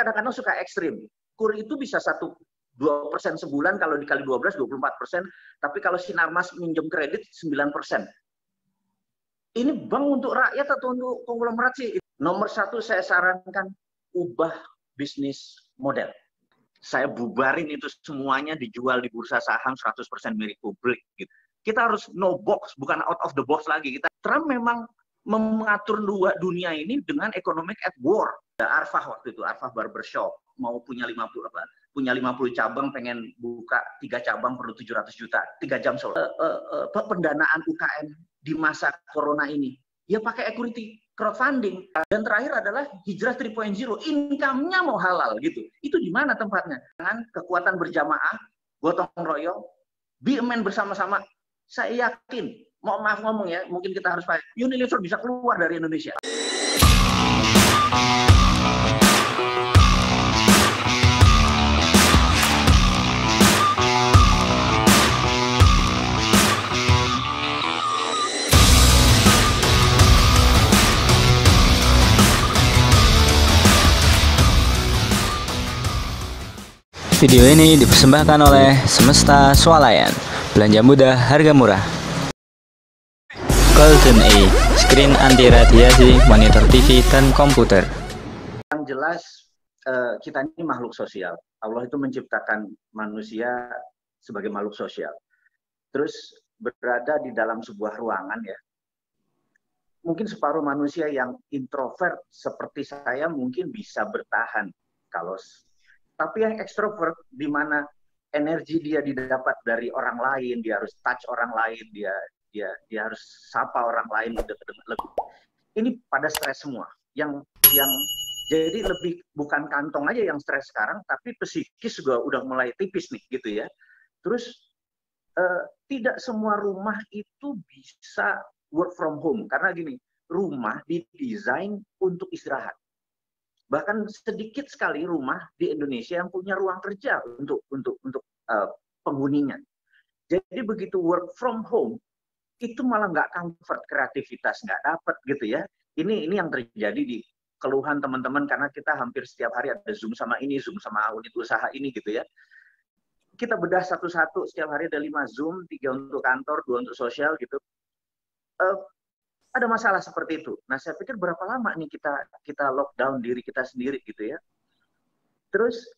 kadang-kadang suka ekstrim. KUR itu bisa 2% sebulan, kalau dikali 12, 24%. Tapi kalau Sinarmas minjem kredit 9%. Ini bank untuk rakyat atau untuk konglomerat sih? Nomor satu saya sarankan, ubah bisnis model. Saya bubarin itu semuanya, dijual di bursa saham 100% milik publik. Gitu. Kita harus no box, bukan out of the box lagi. Trump memang mengatur dunia ini dengan economic at war. Arfah waktu itu, Arfah Barbershop, mau punya 50 cabang, pengen buka 3 cabang perlu 700 juta, 3 jam soal. Pendanaan UKM di masa corona ini, ya pakai equity crowdfunding. Dan terakhir adalah hijrah 3.0, income-nya mau halal gitu. Itu di mana tempatnya? Dengan kekuatan berjamaah, gotong royong, be a man bersama-sama. Saya yakin, maaf ngomong ya, mungkin kita harus pakai, Unilever bisa keluar dari Indonesia. Video ini dipersembahkan oleh Semesta Swalayan. Belanja mudah, harga murah. Golden Age, screen anti radiasi, monitor TV dan komputer. Yang jelas kita ini makhluk sosial. Allah itu menciptakan manusia sebagai makhluk sosial. Terus berada di dalam sebuah ruangan ya. Mungkin separuh manusia yang introvert seperti saya mungkin bisa bertahan tapi yang ekstrovert, di mana energi dia didapat dari orang lain, dia harus touch orang lain, dia harus sapa orang lain lebih. Ini pada stres semua. Yang jadi lebih bukan kantong aja yang stres sekarang, tapi psikis juga udah mulai tipis nih gitu ya. Terus tidak semua rumah itu bisa work from home karena gini, rumah didesain untuk istirahat. Bahkan sedikit sekali rumah di Indonesia yang punya ruang kerja untuk penghuninya. Jadi begitu work from home, itu malah nggak comfort, kreativitas nggak dapat gitu ya. Ini yang terjadi di keluhan teman-teman karena kita hampir setiap hari ada Zoom sama ini, Zoom sama unit usaha ini gitu ya. Kita bedah satu-satu, setiap hari ada 5 Zoom, 3 untuk kantor, 2 untuk sosial gitu. Ada masalah seperti itu. Nah, saya pikir berapa lama nih kita lockdown diri kita sendiri gitu ya. Terus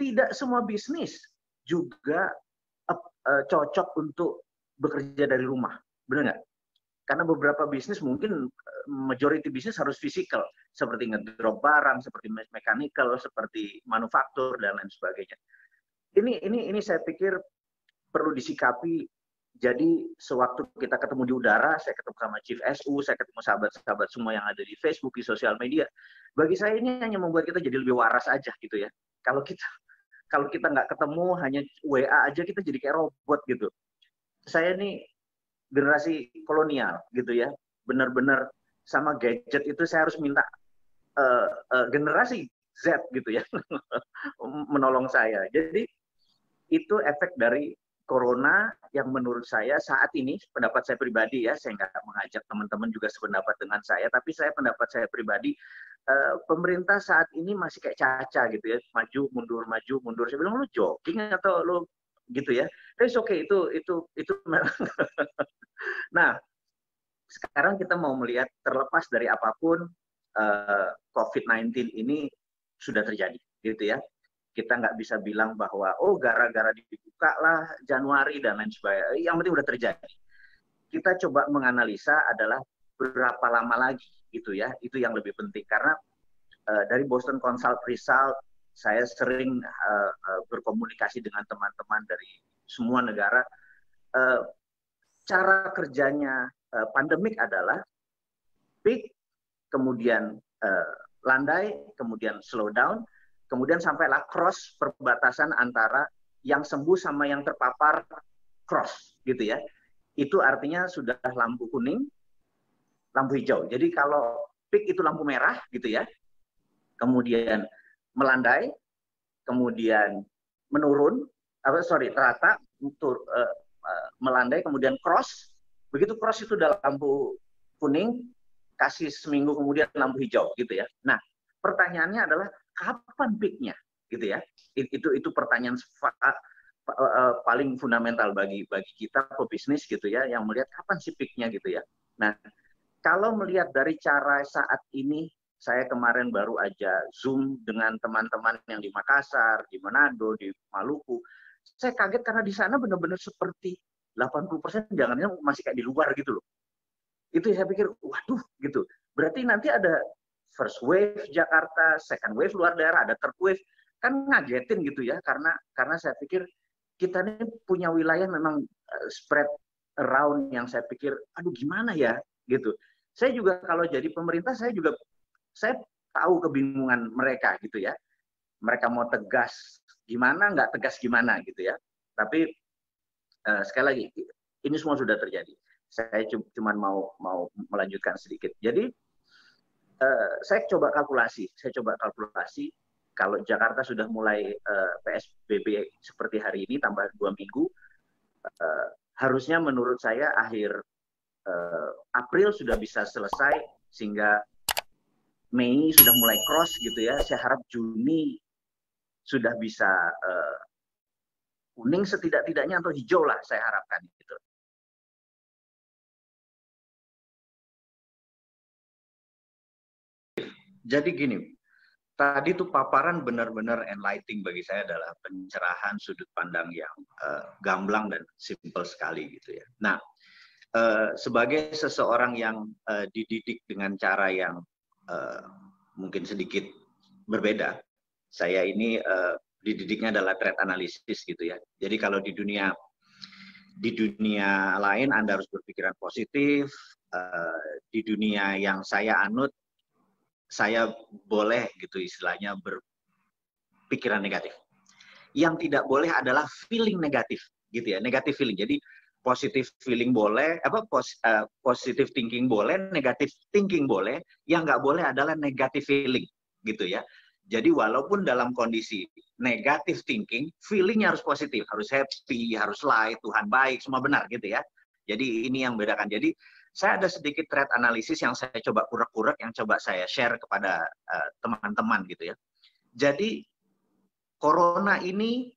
tidak semua bisnis juga cocok untuk bekerja dari rumah. Benar nggak? Karena beberapa bisnis mungkin majority bisnis harus physical, seperti ngedrop barang, seperti mechanical, seperti manufaktur dan lain sebagainya. Ini saya pikir perlu disikapi. Jadi sewaktu kita ketemu di udara, saya ketemu sama Chief SU, saya ketemu sahabat-sahabat semua yang ada di Facebook, di sosial media. Bagi saya ini hanya membuat kita jadi lebih waras aja gitu ya. Kalau kita nggak ketemu, hanya WA aja kita jadi kayak robot gitu. Saya ini generasi kolonial gitu ya. Benar-benar sama gadget itu saya harus minta generasi Z gitu ya menolong saya. Jadi itu efek dari Corona yang menurut saya saat ini, pendapat saya pribadi ya, saya nggak mengajak teman-teman juga sependapat dengan saya, tapi pendapat saya pribadi, pemerintah saat ini masih kayak caca gitu ya, maju mundur. Saya bilang, lu jogging atau lu gitu ya? Tapi oke, itu. Nah, sekarang kita mau melihat terlepas dari apapun, COVID-19 ini sudah terjadi, gitu ya. Kita nggak bisa bilang bahwa gara-gara dibuka lah Januari dan lain sebagainya. Yang penting udah terjadi. Kita coba menganalisa adalah berapa lama lagi gitu ya. Itu yang lebih penting karena dari Boston Consult Result saya sering berkomunikasi dengan teman-teman dari semua negara. Cara kerjanya pandemik adalah peak, kemudian landai, kemudian slow down. Kemudian sampailah cross, perbatasan antara yang sembuh sama yang terpapar cross gitu ya. Itu artinya sudah lampu kuning, lampu hijau. Jadi kalau peak itu lampu merah gitu ya. Kemudian melandai, kemudian menurun, rata, melandai, kemudian cross. Begitu cross itu udah lampu kuning, kasih seminggu kemudian lampu hijau gitu ya. Nah, pertanyaannya adalah kapan peaknya, gitu ya? Itu pertanyaan paling fundamental bagi kita pebisnis gitu ya, yang melihat kapan sih peaknya gitu ya. Nah, kalau melihat dari cara saat ini, saya kemarin baru aja Zoom dengan teman-teman yang di Makassar, di Manado, di Maluku. Saya kaget karena di sana benar-benar seperti 80% jangan-jangan masih kayak di luar gitu loh. Itu saya pikir, waduh gitu. Berarti nanti ada first wave Jakarta, second wave luar daerah, ada third wave. Kan ngagetin gitu ya, karena saya pikir kita ini punya wilayah memang spread around yang saya pikir, aduh gimana ya gitu. Saya juga kalau jadi pemerintah, saya tahu kebingungan mereka gitu ya. Mereka mau tegas gimana, nggak tegas gimana gitu ya. Tapi sekali lagi, ini semua sudah terjadi. Saya cuma mau melanjutkan sedikit. Jadi saya coba kalkulasi kalau Jakarta sudah mulai PSBB seperti hari ini tambah 2 minggu, harusnya menurut saya akhir April sudah bisa selesai, sehingga Mei sudah mulai cross gitu ya. Saya harap Juni sudah bisa kuning setidak-tidaknya atau hijau lah, saya harapkan gitu. Jadi gini, tadi tuh paparan benar-benar enlightening bagi saya, adalah pencerahan sudut pandang yang gamblang dan simpel sekali gitu ya. Nah, sebagai seseorang yang dididik dengan cara yang mungkin sedikit berbeda, saya ini dididiknya adalah threat analysis gitu ya. Jadi kalau di dunia lain Anda harus berpikiran positif, di dunia yang saya anut, saya boleh gitu istilahnya berpikiran negatif. Yang tidak boleh adalah feeling negatif gitu ya, negatif feeling. Jadi positive feeling boleh, positive thinking boleh, negative thinking boleh, yang nggak boleh adalah negative feeling gitu ya. Jadi walaupun dalam kondisi negative thinking, feelingnya harus positif, harus happy, harus light, Tuhan baik, semua benar gitu ya. Jadi ini yang bedakan. Jadi saya ada sedikit threat analysis yang saya coba kurek-kurek, yang coba saya share kepada teman-teman gitu ya. Jadi corona ini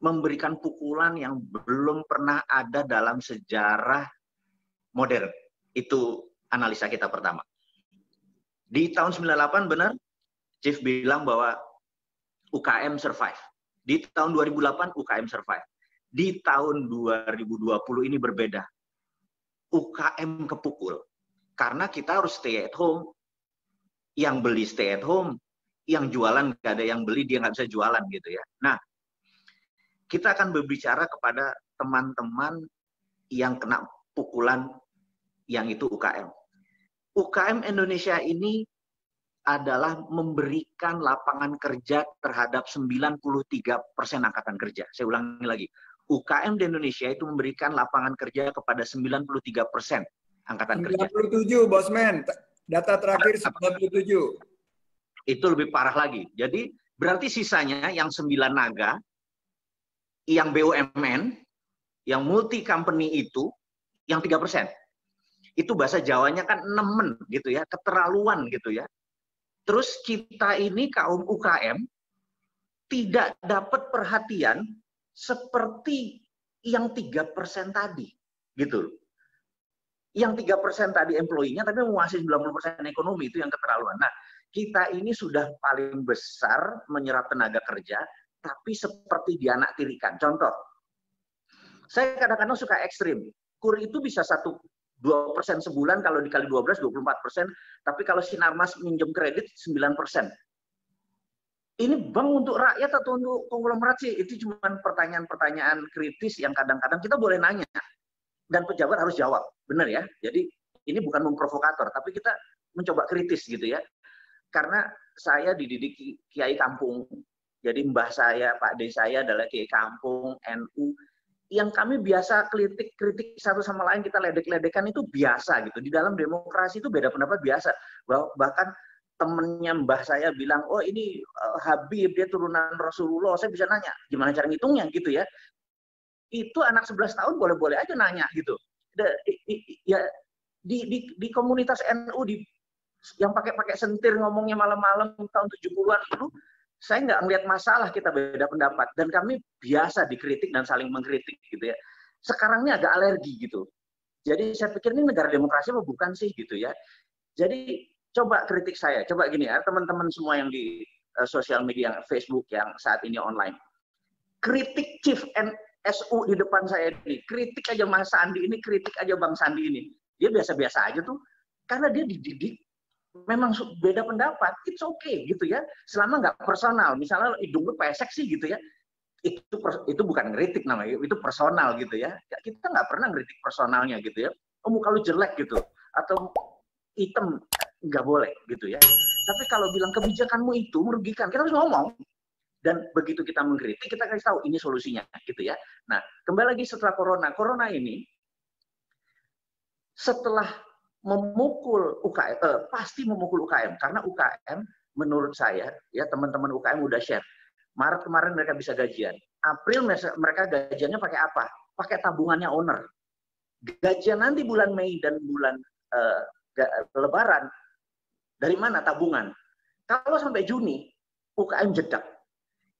memberikan pukulan yang belum pernah ada dalam sejarah modern. Itu analisa kita pertama. Di tahun 98 benar, Chief bilang bahwa UKM survive. Di tahun 2008 UKM survive. Di tahun 2020 ini berbeda. UKM kepukul. Karena kita harus stay at home. Yang beli stay at home, yang jualan nggak ada yang beli, dia nggak bisa jualan gitu ya. Nah, kita akan berbicara kepada teman-teman yang kena pukulan yang itu UKM. UKM Indonesia ini adalah memberikan lapangan kerja terhadap 93% angkatan kerja. Saya ulangi lagi. UKM di Indonesia itu memberikan lapangan kerja kepada 93% angkatan kerja. 97, Bosman. Data terakhir 97. Itu lebih parah lagi. Jadi berarti sisanya yang 9 naga, yang BUMN, yang multi company itu, yang 3%. Itu bahasa Jawanya kan nemen gitu ya, keterlaluan gitu ya. Terus kita ini kaum UKM tidak dapat perhatian seperti yang 3% tadi, gitu. Yang 3% tadi employee-nya, tapi menguasai 90% ekonomi, itu yang keterlaluan. Nah, kita ini sudah paling besar menyerap tenaga kerja, tapi seperti dianaktirikan. Contoh, saya kadang-kadang suka ekstrim. KUR itu bisa 2% sebulan, kalau dikali 12, 24%. Tapi kalau Sinarmas minjem kredit, 9%. Ini bank untuk rakyat atau untuk konglomerat sih? Itu cuma pertanyaan-pertanyaan kritis yang kadang-kadang kita boleh nanya. Dan pejabat harus jawab. Benar ya? Jadi ini bukan memprovokator, tapi kita mencoba kritis gitu ya. Karena saya dididik kiai kampung. Jadi mbah saya, Pak D saya adalah kiai kampung, NU. Yang kami biasa kritik satu sama lain, kita ledek-ledekan itu biasa gitu. Di dalam demokrasi itu beda pendapat biasa. Bahkan temennya mbah saya bilang, oh ini Habib, dia turunan Rasulullah. Saya bisa nanya, gimana cara ngitungnya gitu ya. Itu anak 11 tahun boleh-boleh aja nanya gitu. Ya, di komunitas NU, di yang pakai sentir ngomongnya malam-malam tahun 70-an itu, saya nggak ngelihat masalah kita beda pendapat. Dan kami biasa dikritik dan saling mengkritik gitu ya. Sekarang ini agak alergi gitu. Jadi saya pikir ini negara demokrasi apa bukan sih gitu ya. Jadi coba kritik saya. Coba gini ya, teman-teman semua yang di sosial media, Facebook yang saat ini online. Kritik Chief NSU di depan saya ini. Kritik aja Mas Sandi ini, kritik aja Bang Sandi ini. Dia biasa-biasa aja tuh. Karena dia dididik memang beda pendapat, it's okay gitu ya, selama nggak personal. Misalnya hidung lu pesek sih gitu ya, itu bukan ngeritik namanya, itu personal gitu ya. Kita nggak pernah ngeritik personalnya gitu ya. Oh, muka lu jelek gitu, atau hitam, nggak boleh gitu ya. Tapi kalau bilang kebijakanmu itu merugikan, kita harus ngomong. Dan begitu kita mengkritik, kita kasih tahu ini solusinya gitu ya. Nah, kembali lagi setelah corona ini, setelah memukul UKM, pasti memukul UKM, karena UKM menurut saya ya, teman-teman UKM udah share, Maret kemarin mereka bisa gajian, April mereka gajiannya pakai apa? Pakai tabungannya owner. Gajian nanti bulan Mei dan bulan Lebaran dari mana? Tabungan. Kalau sampai Juni UKM jedak.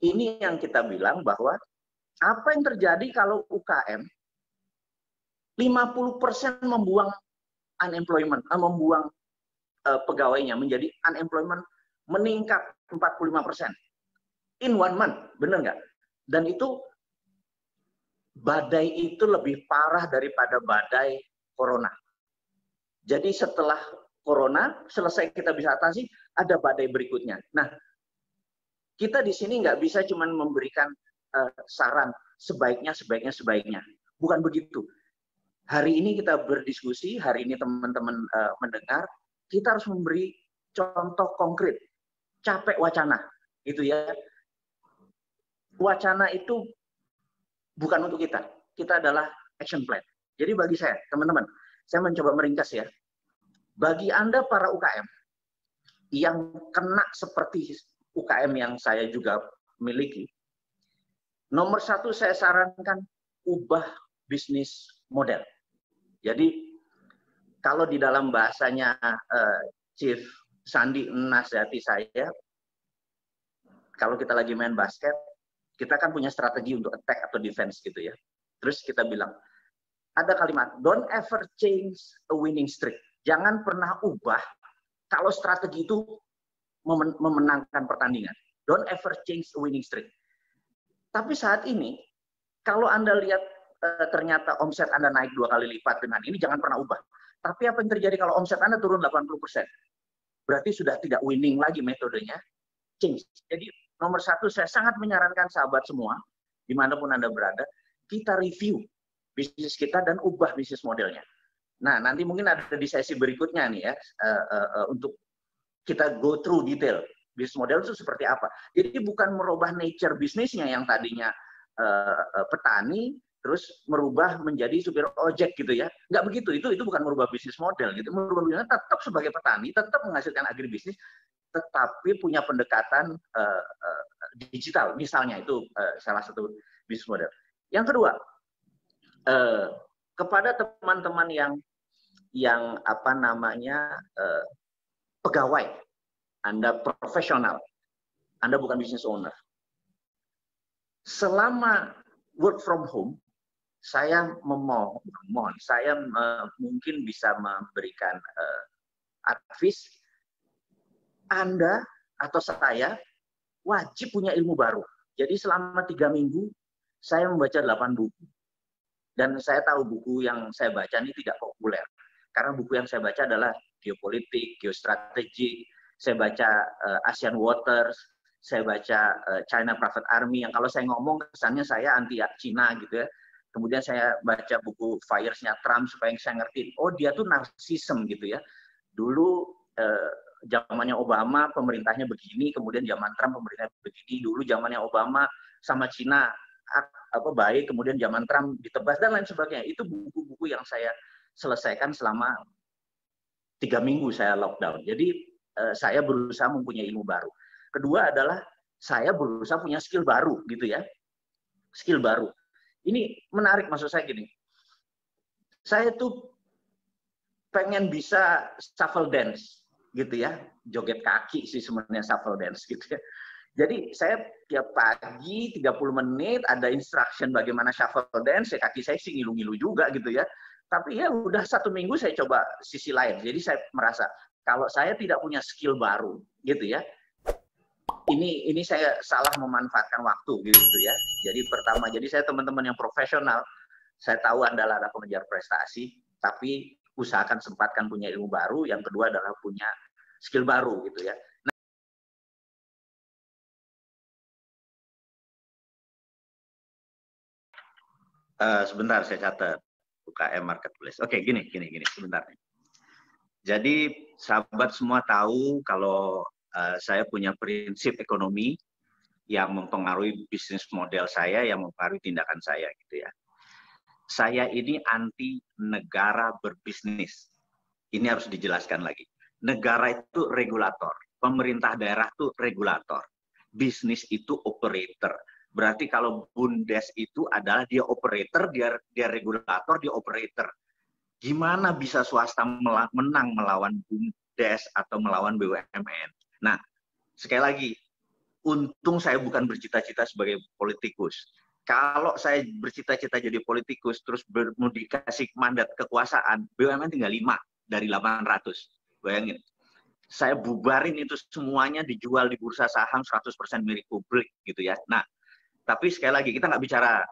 Ini yang kita bilang bahwa apa yang terjadi kalau UKM 50% membuang unemployment, membuang pegawainya menjadi unemployment meningkat 45% in 1 month, benar nggak? Dan itu badai itu lebih parah daripada badai corona. Jadi setelah corona selesai kita bisa atasi, ada badai berikutnya. Nah, kita di sini nggak bisa cuma memberikan saran sebaiknya. Bukan begitu. Hari ini kita berdiskusi, hari ini teman-teman mendengar, kita harus memberi contoh konkret. Capek wacana, gitu ya. Wacana itu bukan untuk kita. Kita adalah action plan. Jadi bagi saya, teman-teman, saya mencoba meringkas ya. Bagi Anda para UKM yang kena seperti UKM yang saya juga miliki, nomor 1 saya sarankan ubah bisnis model. Jadi kalau di dalam bahasanya Chief Sandi nasihati saya, kalau kita lagi main basket, kita kan punya strategi untuk attack atau defense gitu ya. Terus kita bilang, ada kalimat, don't ever change a winning streak. Jangan pernah ubah kalau strategi itu memenangkan pertandingan. Don't ever change a winning streak. Tapi saat ini, kalau Anda lihat ternyata omset Anda naik 2 kali lipat dengan ini, jangan pernah ubah. Tapi apa yang terjadi kalau omset Anda turun 80%? Berarti sudah tidak winning lagi metodenya. Change. Jadi nomor 1, saya sangat menyarankan sahabat semua, dimanapun Anda berada, kita review bisnis kita dan ubah bisnis modelnya. Nah, nanti mungkin ada di sesi berikutnya nih ya, untuk kita go through detail. Bisnis model itu seperti apa. Jadi bukan merubah nature bisnisnya yang tadinya petani, terus merubah menjadi supir ojek gitu ya. Nggak begitu, itu bukan merubah bisnis model gitu. Merubah bisnisnya tetap sebagai petani, tetap menghasilkan agribisnis, tetapi punya pendekatan digital. Misalnya itu salah satu bisnis model. Yang kedua, kepada teman-teman yang apa namanya pegawai, Anda profesional, Anda bukan business owner. Selama work from home, saya memohon, saya mungkin bisa memberikan advice, Anda atau saya wajib punya ilmu baru. Jadi selama 3 minggu, saya membaca 8 buku. Dan saya tahu buku yang saya baca ini tidak populer. Karena buku yang saya baca adalah geopolitik, geostrategi, saya baca Asian Waters, saya baca China Private Army, yang kalau saya ngomong kesannya saya anti Cina gitu ya. Kemudian saya baca buku Fires-nya Trump supaya saya ngerti, oh dia tuh narsism gitu ya. Dulu zamannya Obama pemerintahnya begini, kemudian zaman Trump pemerintahnya begini. Dulu zamannya Obama sama Cina baik, kemudian zaman Trump ditebas dan lain sebagainya. Itu buku-buku yang saya selesaikan selama 3 minggu saya lockdown. Jadi saya berusaha mempunyai ilmu baru. Kedua adalah saya berusaha punya skill baru gitu ya. Skill baru. Ini menarik, maksud saya gini. Saya tuh pengen bisa shuffle dance gitu ya, joget kaki sih sebenarnya shuffle dance gitu ya. Jadi saya tiap pagi 30 menit ada instruction bagaimana shuffle dance, ya kaki saya sih ngilu-ngilu juga gitu ya. Tapi ya udah 1 minggu saya coba sisi lain. Jadi saya merasa kalau saya tidak punya skill baru gitu ya, ini saya salah memanfaatkan waktu gitu ya. Jadi pertama, jadi saya teman-teman yang profesional, saya tahu Anda adalah pengejar prestasi, tapi usahakan sempatkan punya ilmu baru. Yang kedua adalah punya skill baru gitu ya. Sebentar saya catat UKM Marketplace. Oke, gini sebentar. Jadi sahabat semua tahu kalau saya punya prinsip ekonomi yang mempengaruhi bisnis model saya, yang mempengaruhi tindakan saya gitu ya. Saya ini anti negara berbisnis. Ini harus dijelaskan lagi. Negara itu regulator, pemerintah daerah itu regulator, bisnis itu operator. Berarti kalau Bundes itu adalah dia operator, dia regulator, dia operator. Gimana bisa swasta menang melawan Bundes atau melawan BUMN? Nah, sekali lagi, untung saya bukan bercita-cita sebagai politikus. Kalau saya bercita-cita jadi politikus, terus mau dikasih mandat kekuasaan, BUMN tinggal 5 dari 800. Bayangin. Saya bubarin itu semuanya, dijual di bursa saham 100% milik publik gitu ya. Nah, tapi sekali lagi kita nggak bicara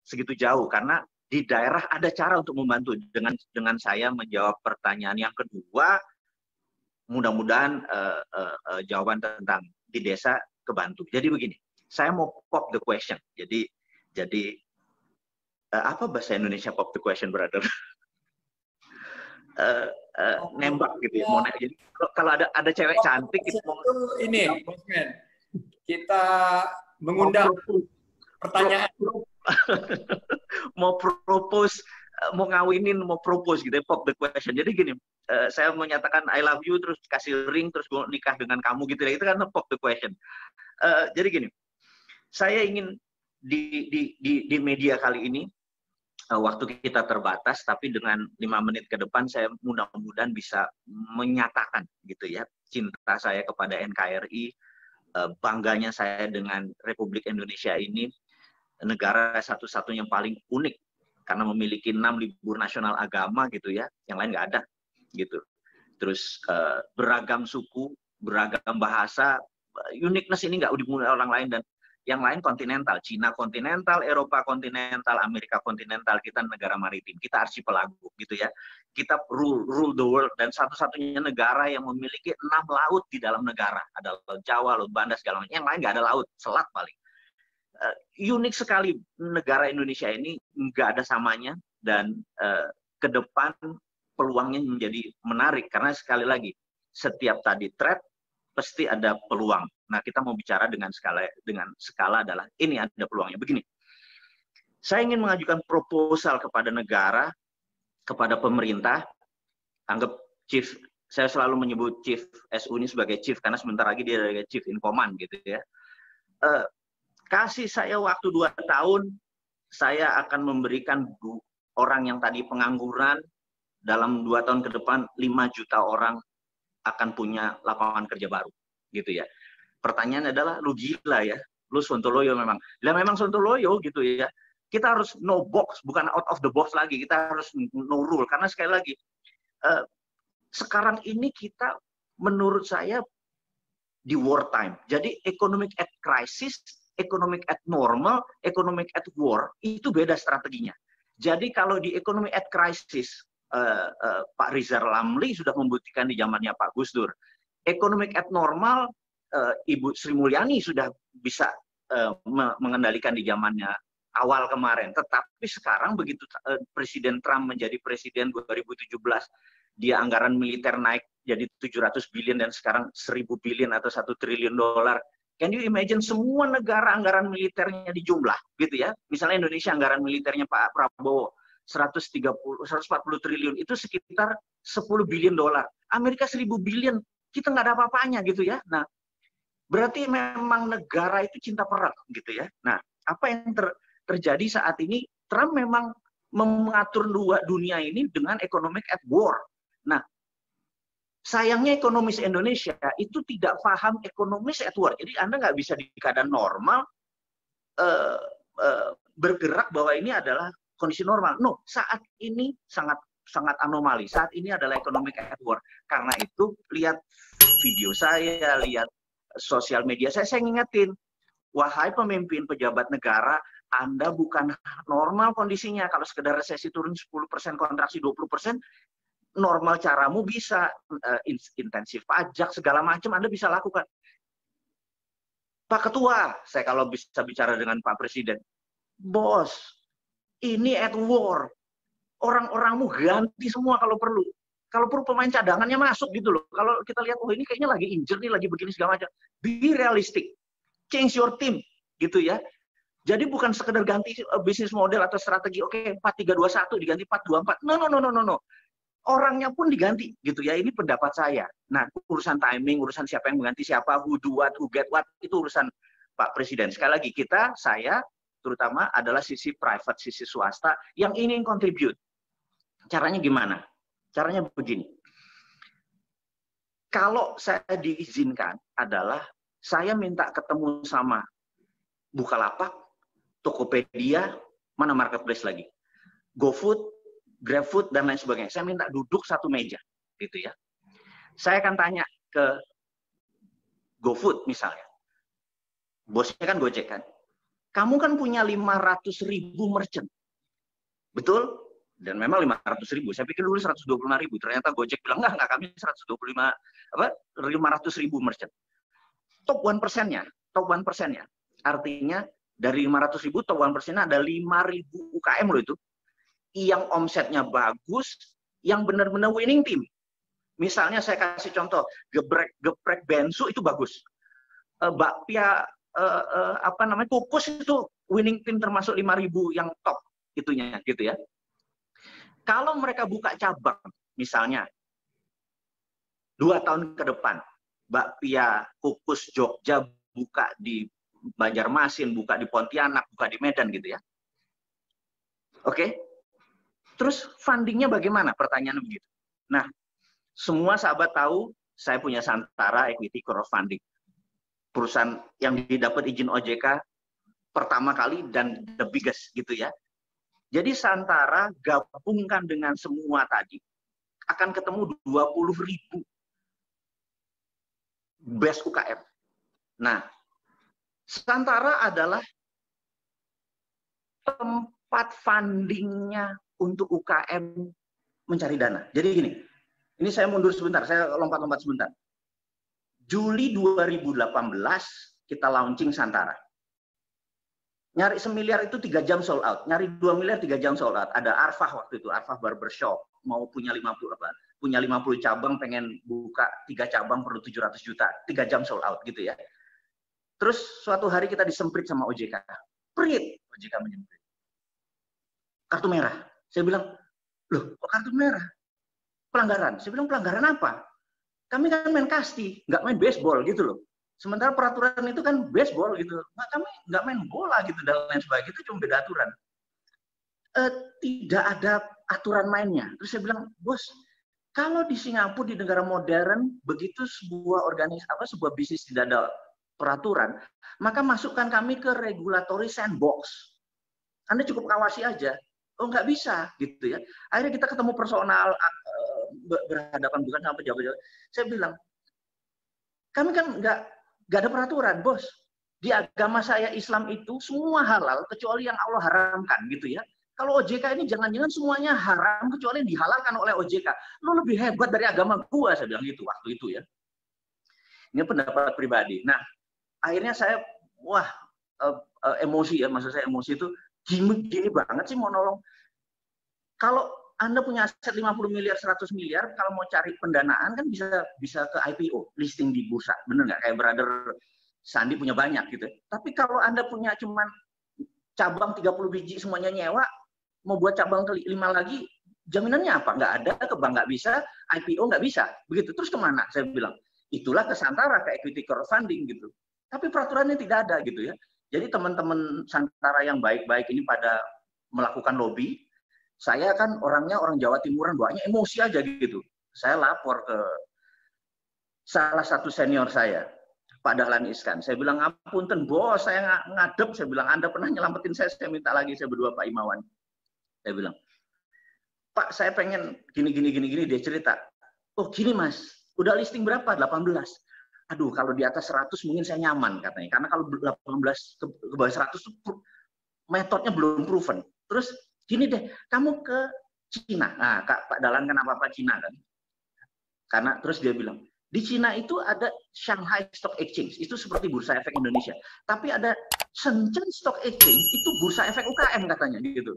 segitu jauh karena di daerah ada cara untuk membantu dengan saya menjawab pertanyaan yang kedua. Mudah-mudahan jawaban tentang di desa kebantu. Jadi begini, saya mau pop the question. Jadi apa bahasa Indonesia pop the question, brother? Nembak gitu ya. Mau jadi kalau ada cewek cantik itu ini, Bosman. Kita mengundang pertanyaan. Mau propose, mau ngawinin, mau propose gitu ya, pop the question. Jadi gini, saya menyatakan I love you, terus kasih ring, terus gue nikah dengan kamu gitu ya, itu kan pop the question. Jadi gini, saya ingin di media kali ini, waktu kita terbatas, tapi dengan 5 menit ke depan saya mudah-mudahan bisa menyatakan gitu ya, cinta saya kepada NKRI, bangganya saya dengan Republik Indonesia ini, negara satu-satunya yang paling unik karena memiliki 6 libur nasional agama gitu ya, yang lain nggak ada gitu. Terus beragam suku, beragam bahasa, uniqueness ini nggak dimulai orang lain, dan yang lain kontinental, Cina kontinental, Eropa kontinental, Amerika kontinental, kita negara maritim, kita arsipelago gitu ya. Kita rule the world, dan satu-satunya negara yang memiliki 6 laut di dalam negara, ada Laut Jawa, Laut Banda, segala macam. Yang lain nggak ada laut, selat paling. Unik sekali negara Indonesia ini, nggak ada samanya, dan ke depan peluangnya menjadi menarik karena sekali lagi setiap tadi threat pasti ada peluang. Nah, kita mau bicara dengan skala adalah ini ada peluangnya. Begini, saya ingin mengajukan proposal kepada negara, kepada pemerintah, anggap chief, saya selalu menyebut Chief SU ini sebagai chief karena sebentar lagi dia sebagai chief in command gitu ya. Kasih saya waktu 2 tahun, saya akan memberikan orang yang tadi pengangguran, dalam 2 tahun ke depan 5 juta orang akan punya lapangan kerja baru, gitu ya. Pertanyaan adalah, lu gila ya, lu Sontoloyo memang. Lah memang Sontoloyo gitu ya. Kita harus no box, bukan out of the box lagi. Kita harus no rule, karena sekali lagi, sekarang ini kita, menurut saya, di wartime. Jadi economic at crisis, economic at normal, economic at war, itu beda strateginya. Jadi kalau di economic at crisis, Pak Rizal Ramli sudah membuktikan di zamannya Pak Gus Dur. Economic at normal, Ibu Sri Mulyani sudah bisa mengendalikan di zamannya awal kemarin. Tetapi sekarang begitu Presiden Trump menjadi presiden 2017, dia anggaran militer naik jadi 700 billion dan sekarang 1000 billion atau 1 triliun dolar. Can you imagine semua negara anggaran militernya dijumlah gitu ya. Misalnya Indonesia anggaran militernya Pak Prabowo 140 triliun, itu sekitar 10 billion dolar. Amerika 1000 billion, kita nggak ada apa-apanya gitu ya. Nah, berarti memang negara itu cinta perang gitu ya. Nah, apa yang terjadi saat ini, Trump memang mengatur dunia ini dengan economic at war. Nah, Sayangnya ekonomis Indonesia itu tidak paham ekonomis at work. Jadi Anda nggak bisa di keadaan normal bergerak bahwa ini adalah kondisi normal. No, saat ini sangat anomali. Saat ini adalah economic at work. Karena itu lihat video saya, lihat sosial media saya ngingetin, wahai pemimpin pejabat negara, Anda bukan normal kondisinya. Kalau sekedar resesi turun 10%, kontraksi 20%, normal caramu bisa intensif pajak, segala macam Anda bisa lakukan. Pak Ketua, saya kalau bisa bicara dengan Pak Presiden, bos, ini at war. Orang-orangmu ganti semua kalau perlu. Kalau perlu pemain cadangannya masuk gitu loh. Kalau kita lihat, oh ini kayaknya lagi injured nih, lagi begini segala macam. Be realistic. Change your team. Gitu ya. Jadi bukan sekedar ganti bisnis model atau strategi. Oke, 4-3-2-1 diganti 4-2-4. No. Orangnya pun diganti. Gitu ya. Ini pendapat saya. Nah, urusan timing, urusan siapa yang mengganti siapa, who do what, who get what, itu urusan Pak Presiden. Sekali lagi, saya terutama adalah sisi private, sisi swasta yang ingin contribute. Caranya gimana? Caranya begini. Kalau saya diizinkan adalah saya minta ketemu sama Bukalapak, Tokopedia, mana marketplace lagi, GoFood, GrabFood dan lain sebagainya. Saya minta duduk satu meja, gitu ya. Saya akan tanya ke GoFood misalnya, bosnya kan Gojek kan, kamu kan punya 500.000 merchant, betul? Dan memang 500.000. Saya pikir dulu 125.000. Ternyata Gojek bilang enggak kami 500.000 merchant. Top 1%-nya, artinya dari 500.000 top 1%-nya ada 5.000 UKM loh itu, yang omsetnya bagus, yang benar-benar winning team. Misalnya saya kasih contoh, geprek bensu itu bagus. Bakpia kukus itu winning team termasuk 5.000 yang top itunya gitu ya. Kalau mereka buka cabang, misalnya 2 tahun ke depan, bakpia kukus Jogja buka di Banjarmasin, buka di Pontianak, buka di Medan gitu ya. Oke? Terus fundingnya bagaimana? Pertanyaan begitu. Nah, semua sahabat tahu saya punya Santara Equity Crowdfunding. Perusahaan yang didapat izin OJK pertama kali dan the biggest gitu ya. Jadi Santara gabungkan dengan semua tadi, akan ketemu 20.000 best UKM. Nah, Santara adalah tempat fundingnya untuk UKM mencari dana. Jadi gini, ini saya mundur sebentar, saya lompat-lompat sebentar. Juli 2018 kita launching Santara. Nyari 1 miliar itu 3 jam sold out. Nyari 2 miliar 3 jam sold out. Ada Arfah waktu itu, Arfah Barbershop. Mau punya 50 cabang, pengen buka 3 cabang perlu 700 juta. 3 jam sold out gitu ya. Terus suatu hari kita disemprit sama OJK. Prit, OJK menyemprit. Kartu merah. Saya bilang, loh kok kartu merah? Pelanggaran. Saya bilang, pelanggaran apa? Kami kan main kasti, nggak main baseball gitu loh. Sementara peraturan itu kan baseball gitu. Nah, kami nggak main bola gitu dan lain sebagainya. Itu cuma beda aturan. Tidak ada aturan mainnya. Terus saya bilang, bos, kalau di Singapura di negara modern begitu sebuah bisnis tidak ada peraturan, maka masukkan kami ke regulatory sandbox. Anda cukup awasi aja. Oh nggak bisa gitu ya. Akhirnya kita ketemu personal berhadapan bukan sama pejabat. Saya bilang, kami kan nggak ada peraturan, bos. Di agama saya Islam itu semua halal kecuali yang Allah haramkan gitu ya. Kalau OJK ini jangan-jangan semuanya haram kecuali yang dihalalkan oleh OJK. Lo lebih hebat dari agama gua, saya bilang gitu waktu itu ya. Ini pendapat pribadi. Nah, akhirnya saya emosi ya, maksud saya emosi itu gini banget sih mau nolong. Kalau Anda punya aset 50 miliar, 100 miliar, kalau mau cari pendanaan kan bisa ke IPO, listing di bursa. Bener nggak? Kayak brother Sandi punya banyak gitu. Tapi kalau Anda punya cuman cabang 30 biji semuanya nyewa, mau buat cabang ke 5 lagi, jaminannya apa? Nggak ada, ke bank nggak bisa, IPO nggak bisa. Begitu. Terus kemana? Saya bilang, itulah ke Santara, ke equity crowdfunding gitu. Tapi peraturannya tidak ada gitu ya. Jadi teman-teman Santara yang baik-baik ini pada melakukan lobby. Saya kan orangnya orang Jawa Timuran, banyak emosi aja gitu. Saya lapor ke salah satu senior saya, Pak Dahlan Iskan. Saya bilang, ngapunten bos, saya ngadep. Saya bilang, Anda pernah nyelamatin saya minta lagi. Saya berdua Pak Imawan. Saya bilang, Pak, saya pengen gini. Dia cerita. Oh gini mas, udah listing berapa? 18. Aduh, kalau di atas 100 mungkin saya nyaman katanya. Karena kalau 18 ke bawah 100 metodenya belum proven. Terus gini deh, kamu ke Cina. Nah, Pak Dahlan kenapa Pak Cina kan? Karena terus dia bilang, di Cina itu ada Shanghai Stock Exchange, itu seperti Bursa Efek Indonesia. Tapi ada Shenzhen Stock Exchange, itu Bursa Efek UKM katanya gitu.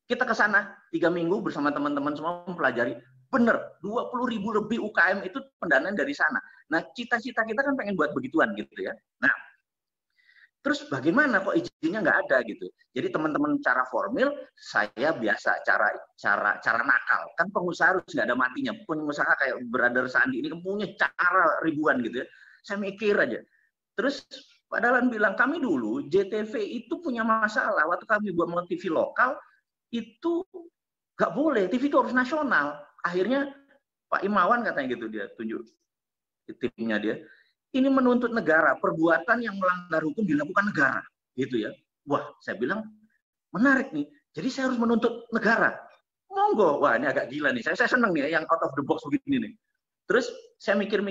Kita ke sana 3 minggu bersama teman-teman semua mempelajari. Bener, 20.000 lebih UKM itu pendanaan dari sana. Nah, cita-cita kita kan pengen buat begituan gitu ya. Nah, terus bagaimana kok izinnya nggak ada gitu? Jadi teman-teman cara formil, saya biasa cara nakal. Kan pengusaha harus nggak ada matinya. Pengusaha kayak Brother Sandi ini punya cara ribuan gitu ya. Saya mikir aja. Terus Pak Dahlan bilang, kami dulu JTV itu punya masalah. Waktu kami buat mau TV lokal, itu nggak boleh. TV itu harus nasional. Akhirnya Pak Imawan katanya gitu, dia tunjuk timnya dia. Ini menuntut negara, perbuatan yang melanggar hukum dilakukan negara, gitu ya. Wah, saya bilang menarik nih. Jadi saya harus menuntut negara. Monggo, wah ini agak gila nih. Saya seneng nih yang out of the box begini nih. Terus saya mikir,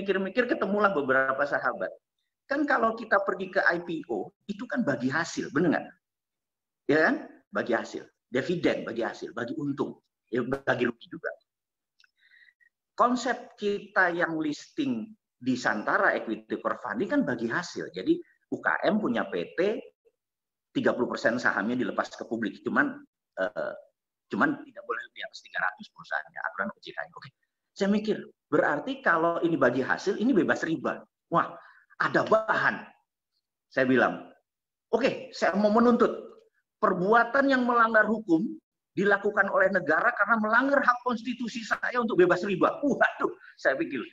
ketemulah beberapa sahabat. Kan kalau kita pergi ke IPO, itu kan bagi hasil, bener nggak? Ya kan? Bagi hasil, dividen bagi hasil, bagi untung, ya bagi rugi juga. Konsep kita yang listing di Santara Equity Crowdfunding kan bagi hasil. Jadi UKM punya PT, 30% sahamnya dilepas ke publik. Cuman tidak boleh di atas 300 perusahaannya, aturan OJK. Oke. Saya mikir, berarti kalau ini bagi hasil, ini bebas riba. Wah, ada bahan. Saya bilang, oke, saya mau menuntut perbuatan yang melanggar hukum dilakukan oleh negara karena melanggar hak konstitusi saya untuk bebas riba. Waduh, saya pikir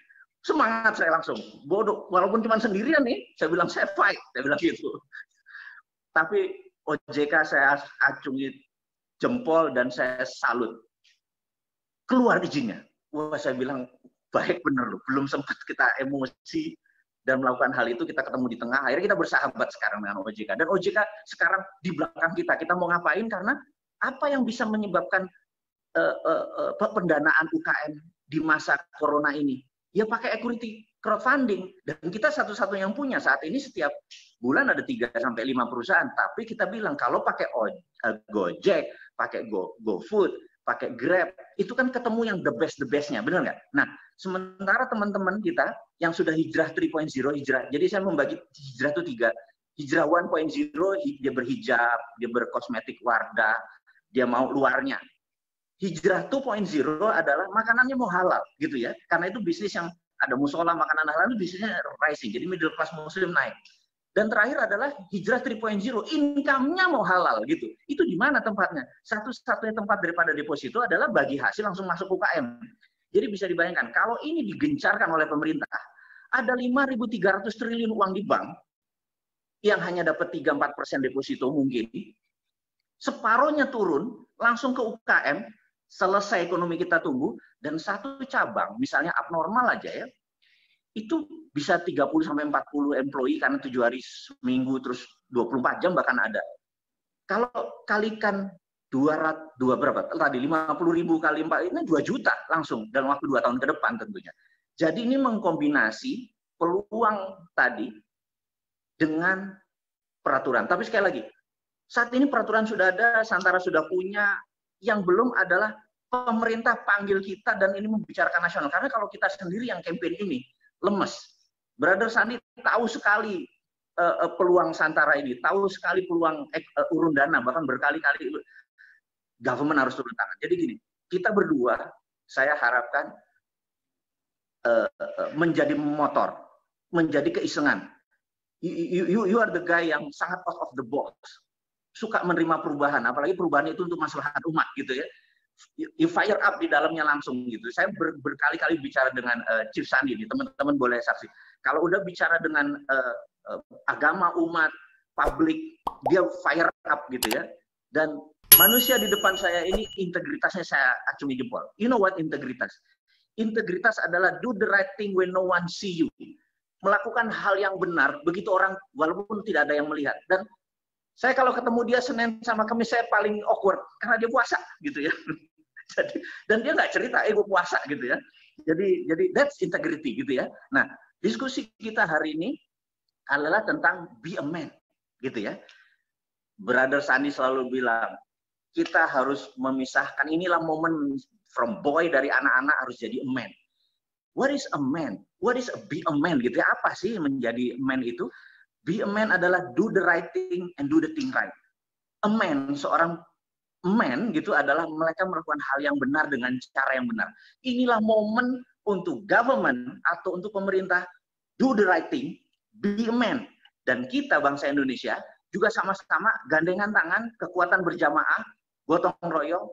semangat saya langsung. Bodoh, walaupun cuma sendirian nih, saya bilang saya fight, saya bilang gitu. Tapi OJK saya acungi jempol dan saya salut. Keluar izinnya. Wah, saya bilang baik bener loh. Belum sempat kita emosi dan melakukan hal itu, kita ketemu di tengah. Akhirnya kita bersahabat sekarang dengan OJK. Dan OJK sekarang di belakang kita. Kita mau ngapain karena apa yang bisa menyebabkan pendanaan UKM di masa corona ini? Ya pakai equity crowdfunding. Dan kita satu-satunya yang punya saat ini. Setiap bulan ada 3-5 perusahaan. Tapi kita bilang kalau pakai Gojek, pakai GoFood, pakai Grab, itu kan ketemu yang the best-nya, benar nggak? Nah, sementara teman-teman kita yang sudah hijrah 3.0, hijrah. Jadi saya membagi hijrah itu 3. Hijrah 1.0, dia berhijab, dia berkosmetik Wardah, dia mau luarnya. Hijrah 2.0 adalah makanannya mau halal, gitu ya. Karena itu bisnis yang ada musola, makanan halal itu bisnisnya rising. Jadi middle class muslim naik. Dan terakhir adalah hijrah 3.0, income-nya mau halal, gitu. Itu di mana tempatnya? Satu-satunya tempat daripada deposito adalah bagi hasil langsung masuk UKM. Jadi bisa dibayangkan, kalau ini digencarkan oleh pemerintah, ada 5.300 triliun uang di bank, yang hanya dapat 3-4% deposito mungkin, separohnya turun, langsung ke UKM, selesai ekonomi kita tumbuh, dan satu cabang, misalnya abnormal aja ya, itu bisa 30-40 employee karena 7 hari seminggu, terus 24 jam bahkan ada. Kalau kalikan 200 berapa? Tadi 50.000 kali 4, ini 2 juta langsung dalam waktu 2 tahun ke depan tentunya. Jadi ini mengkombinasi peluang tadi dengan peraturan. Tapi sekali lagi, saat ini peraturan sudah ada, Santara sudah punya, yang belum adalah pemerintah panggil kita dan ini membicarakan nasional. Karena kalau kita sendiri yang campaign ini, lemes. Brother Sandi tahu sekali peluang Santara ini, tahu sekali peluang urun dana, bahkan berkali-kali government harus turun tangan. Jadi gini, kita berdua, saya harapkan menjadi motor, menjadi keisengan. You are the guy yang sangat out of the box, suka menerima perubahan, apalagi perubahan itu untuk maslahat umat gitu ya. You fire up di dalamnya langsung gitu. Saya berkali-kali bicara dengan Chief Sandi, teman-teman boleh saksi. Kalau udah bicara dengan agama, umat, publik, dia fire up gitu ya. Dan manusia di depan saya ini integritasnya saya acungi jempol. You know what integritas? Integritas adalah do the right thing when no one see you. Melakukan hal yang benar begitu orang walaupun tidak ada yang melihat. Dan saya kalau ketemu dia Senin sama Kamis saya paling awkward karena dia puasa gitu ya. Dan dia nggak cerita, gue puasa gitu ya. Jadi that's integrity gitu ya. Nah, diskusi kita hari ini adalah tentang be a man gitu ya. Brother Sandi selalu bilang kita harus memisahkan, inilah momen from boy dari anak-anak harus jadi a man. What is a man? What is a be a man gitu ya? Apa sih menjadi man itu? Be a man adalah do the right thing and do the thing right. A man, seorang man gitu adalah mereka melakukan hal yang benar dengan cara yang benar. Inilah momen untuk government atau untuk pemerintah do the right thing, be a man. Dan kita bangsa Indonesia juga sama-sama gandengan tangan, kekuatan berjamaah, gotong royong,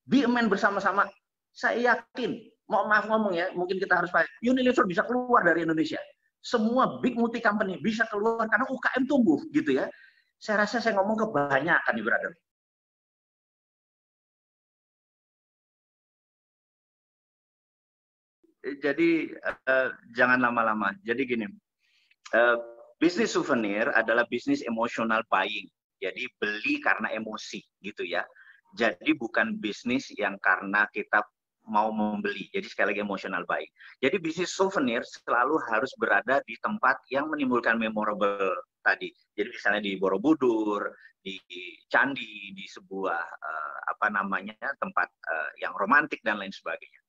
be a man bersama-sama. Saya yakin, maaf ngomong ya, mungkin kita harus pakai, Unilever bisa keluar dari Indonesia. Semua big multi company bisa keluar karena UKM tumbuh gitu ya. Saya rasa saya ngomong kebanyakan nih, brother. Jadi jangan lama-lama. Jadi gini, bisnis souvenir adalah bisnis emotional buying. Jadi beli karena emosi gitu ya. Jadi bukan bisnis yang karena kita mau membeli. Jadi sekali lagi emotional buying. Jadi bisnis souvenir selalu harus berada di tempat yang menimbulkan memorable tadi. Jadi misalnya di Borobudur, di candi, di sebuah tempat yang romantik dan lain sebagainya.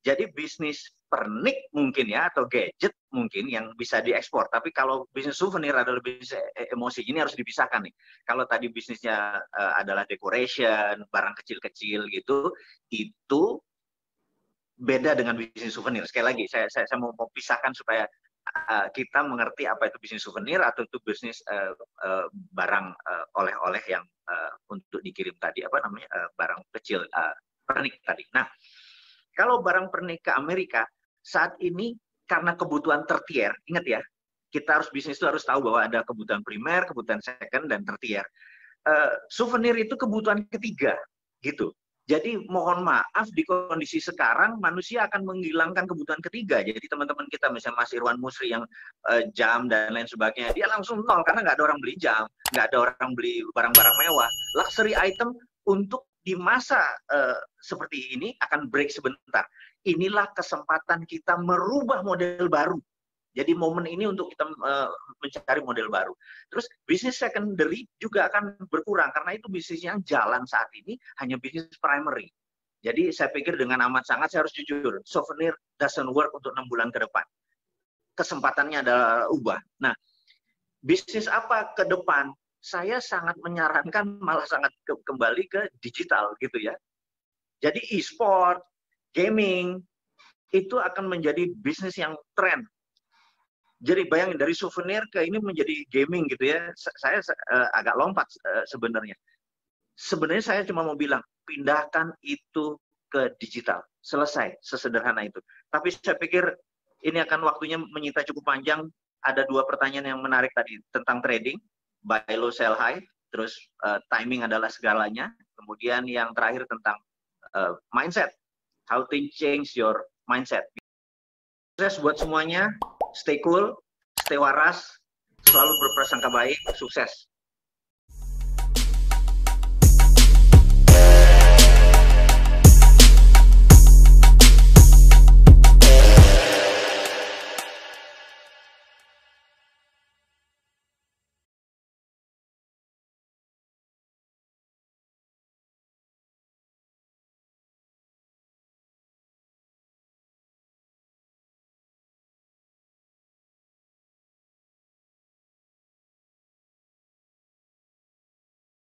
Jadi bisnis pernik mungkin ya, atau gadget mungkin yang bisa diekspor. Tapi kalau bisnis souvenir adalah bisnis emosi, ini harus dipisahkan nih. Kalau tadi bisnisnya adalah decoration, barang kecil-kecil gitu, itu beda dengan bisnis souvenir. Sekali lagi, saya mau pisahkan supaya kita mengerti apa itu bisnis souvenir atau itu bisnis barang oleh-oleh yang untuk dikirim tadi, barang kecil, pernik tadi. Nah, kalau barang pernik ke Amerika, saat ini karena kebutuhan tertier, ingat ya, kita harus bisnis itu harus tahu bahwa ada kebutuhan primer, kebutuhan second, dan tertier. Souvenir itu kebutuhan ketiga, gitu. Jadi mohon maaf di kondisi sekarang manusia akan menghilangkan kebutuhan ketiga. Jadi teman-teman kita misalnya Mas Irwan Musri yang jam dan lain sebagainya, dia langsung nol karena nggak ada orang beli jam, nggak ada orang beli barang-barang mewah. Luxury item untuk di masa seperti ini akan break sebentar. Inilah kesempatan kita merubah model baru. Jadi momen ini untuk kita mencari model baru. Terus bisnis secondary juga akan berkurang karena itu bisnis yang jalan saat ini hanya bisnis primary. Jadi saya pikir dengan amat sangat saya harus jujur, souvenir doesn't work untuk 6 bulan ke depan. Kesempatannya adalah ubah. Nah, bisnis apa ke depan? Saya sangat menyarankan malah sangat kembali ke digital gitu ya. Jadi e-sport, gaming, itu akan menjadi bisnis yang tren. Jadi bayangin dari souvenir ke ini menjadi gaming gitu ya. Saya agak lompat sebenarnya. Sebenarnya saya cuma mau bilang, pindahkan itu ke digital. Selesai, sesederhana itu. Tapi saya pikir ini akan waktunya menyita cukup panjang. Ada 2 pertanyaan yang menarik tadi tentang trading. Buy low, sell high, terus timing adalah segalanya. Kemudian yang terakhir tentang mindset, how to change your mindset. Sukses buat semuanya, stay cool, stay waras, selalu berprasangka baik, sukses.